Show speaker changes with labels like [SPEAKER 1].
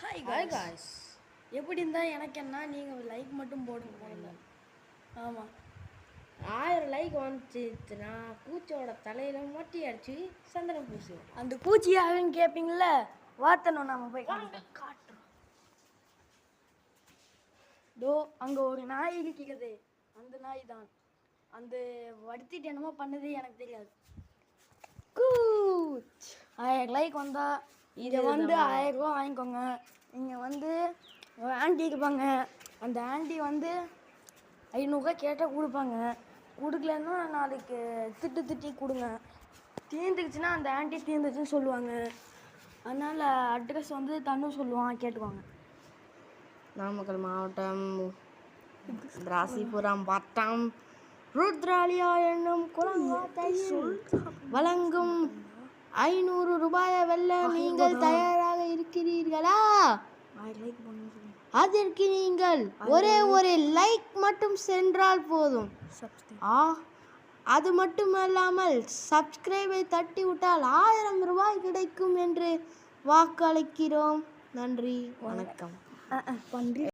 [SPEAKER 1] Hi guys, எப்படி இருந்தால் எனக்கு என்ன, நீங்கள் லைக் மட்டும் போடுங்க. ஆமாம்,
[SPEAKER 2] 1000 லைக் வந்துச்சுன்னா பூச்சியோட தலையில மொட்டி அடிச்சு சந்தனம் பூசுவோம்.
[SPEAKER 1] அந்த பூச்சி யாருன்னு கேட்பீங்கள, வார்த்தணும் நம்ம போய் காட்டுறோம். தோ அங்கே ஒரு நாய் இருக்கிறது, அந்த நாய் தான். அந்த வடுத்திட்டு என்னமோ பண்ணது எனக்கு தெரியாது. 1000 லைக் வந்தால் இதை வந்து 1000 ரூபா வாங்கிக்கோங்க. நீங்கள் வந்து ஒரு ஆண்டி இருப்பாங்க, அந்த ஆண்டி வந்து 500 ரூபா கேட்டால் கொடுப்பாங்க. கொடுக்கலன்னா நாளைக்கு திட்டி கொடுங்க. தீர்ந்துக்குச்சுன்னா அந்த ஆண்டி தீர்ந்துச்சுன்னு சொல்லுவாங்க. அதனால் அட்ரஸ் வந்து தன்னு சொல்லுவான், கேட்டுக்குவாங்க.
[SPEAKER 2] நாமக்கல் மாவட்டம் ராசிபுரம் வட்டம் ருத்ராலியா என்னும் குளங்காத்தையில் வழங்கும் 500 ரூபாயை வெல்ல நீங்கள் தயாராக இருக்கிறீர்களா? அதற்கு நீங்கள் ஒரே ஒரு லைக் மட்டும் சென்றால் போதும். அது மட்டுமல்லாமல் சப்ஸ்கிரைபை தட்டி விட்டால் 1000 ரூபாய் கிடைக்கும் என்று வாக்களிக்கிறோம். நன்றி, வணக்கம்.